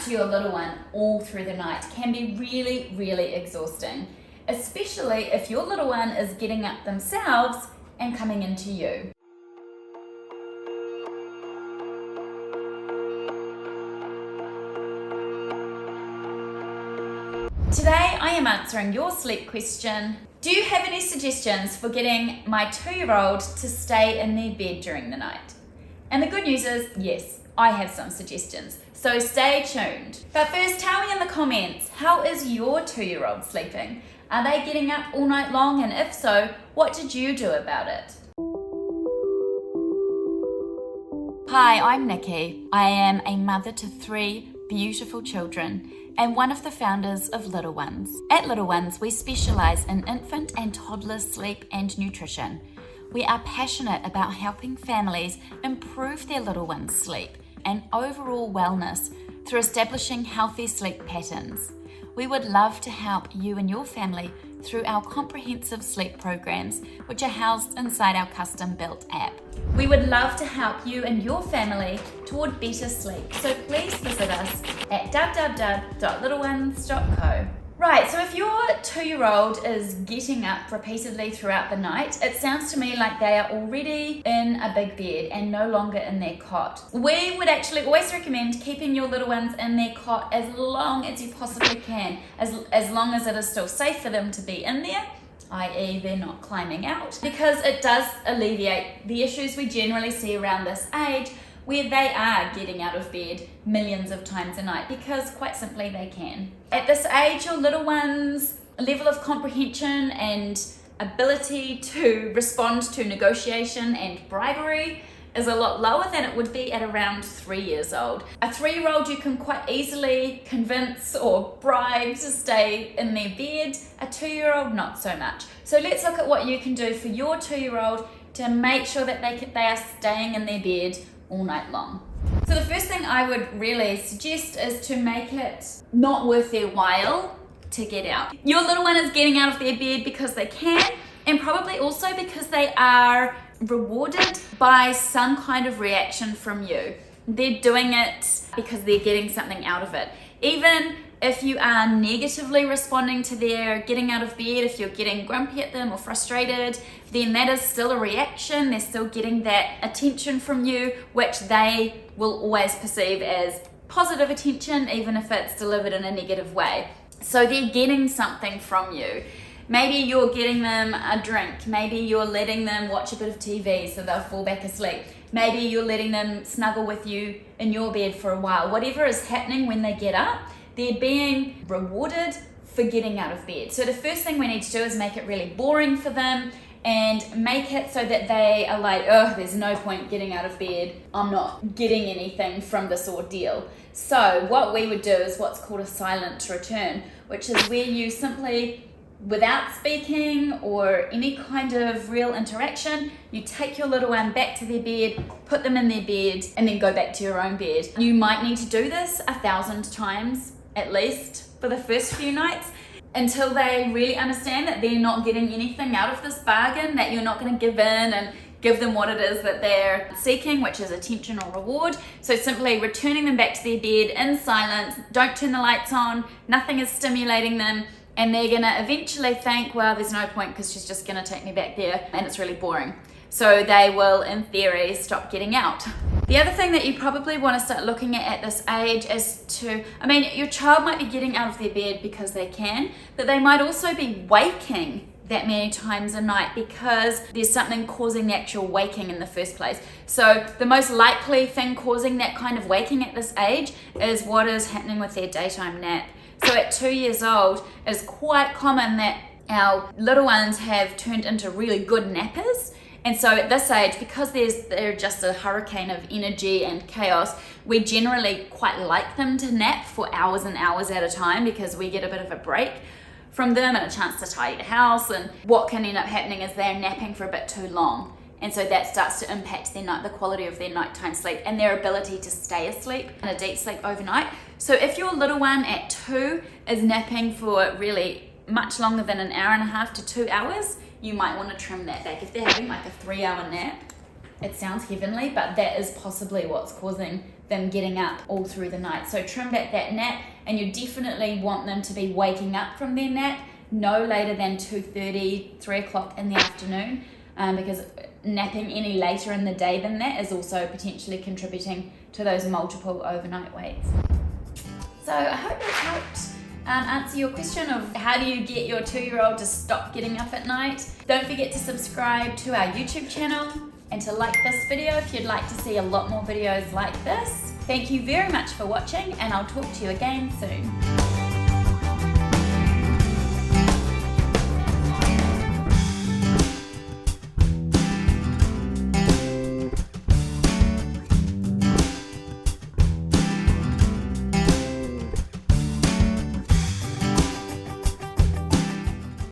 to your little one all through the night can be really, really exhausting, especially if your little one is getting up themselves and coming into you. Today I am answering your sleep question. Do you have any suggestions for getting my 2-year-old to stay in their bed during the night? And the good news is, yes, I have some suggestions. So stay tuned. But first, tell me in the comments, how is your 2-year-old sleeping? Are they getting up all night long? And if so, what did you do about it? Hi, I'm Nikki. I am a mother to 3 beautiful children and one of the founders of Little Ones. At Little Ones, we specialise in infant and toddler sleep and nutrition. We are passionate about helping families improve their little ones' sleep and overall wellness through establishing healthy sleep patterns. We would love to help you and your family through our comprehensive sleep programs, which are housed inside our custom-built app. We would love to help you and your family toward better sleep, so please visit us at www.little-ones.co. Right, so if your 2-year-old is getting up repeatedly throughout the night, it sounds to me like they are already in a big bed and no longer in their cot. We would actually always recommend keeping your little ones in their cot as long as you possibly can, as long as it is still safe for them to be in there, i.e. they're not climbing out, because it does alleviate the issues we generally see around this age where they are getting out of bed millions of times a night because quite simply they can. At this age, your little one's level of comprehension and ability to respond to negotiation and bribery is a lot lower than it would be at around 3 years old. A 3-year-old you can quite easily convince or bribe to stay in their bed, a 2-year-old not so much. So let's look at what you can do for your 2-year-old to make sure that they are staying in their bed all night long. So the first thing I would really suggest is to make it not worth their while to get out. Your little one is getting out of their bed because they can, and probably also because they are rewarded by some kind of reaction from you. They're doing it because they're getting something out of it. Even if you are negatively responding to their getting out of bed, if you're getting grumpy at them or frustrated, then that is still a reaction. They're still getting that attention from you, which they will always perceive as positive attention, even if it's delivered in a negative way. So they're getting something from you. Maybe you're getting them a drink. Maybe you're letting them watch a bit of TV so they'll fall back asleep. Maybe you're letting them snuggle with you in your bed for a while. Whatever is happening when they get up, they're being rewarded for getting out of bed. So the first thing we need to do is make it really boring for them and make it so that they are like, oh, there's no point getting out of bed. I'm not getting anything from this ordeal. So what we would do is what's called a silent return, which is where you simply, without speaking or any kind of real interaction, you take your little one back to their bed, put them in their bed, and then go back to your own bed. You might need to do this 1,000 times at least for the first few nights until they really understand that they're not getting anything out of this bargain, that you're not going to give in and give them what it is that they're seeking, which is attention or reward. So simply returning them back to their bed in silence, don't turn the lights on, nothing is stimulating them, and they're gonna eventually think, well, there's no point because she's just gonna take me back there and it's really boring. So they will, in theory, stop getting out. The other thing that you probably want to start looking at this age is your child might be getting out of their bed because they can, but they might also be waking that many times a night because there's something causing the actual waking in the first place. So the most likely thing causing that kind of waking at this age is what is happening with their daytime nap. So at 2 years old, it's quite common that our little ones have turned into really good nappers. And so at this age, because they're just a hurricane of energy and chaos, we generally quite like them to nap for hours and hours at a time because we get a bit of a break from them and a chance to tidy the house. And what can end up happening is they're napping for a bit too long. And so that starts to impact the quality of their nighttime sleep and their ability to stay asleep in a deep sleep overnight. So if your little one at 2 is napping for really much longer than an hour and a half to 2 hours, you might want to trim that back. If they're having like a 3-hour nap, it sounds heavenly, but that is possibly what's causing them getting up all through the night. So trim back that nap, and you definitely want them to be waking up from their nap no later than 2:30, 3 o'clock in the afternoon, because napping any later in the day than that is also potentially contributing to those multiple overnight wakes. So I hope that helped answer your question of how do you get your 2-year-old to stop getting up at night. Don't forget to subscribe to our YouTube channel and to like this video if you'd like to see a lot more videos like this. Thank you very much for watching, and I'll talk to you again soon.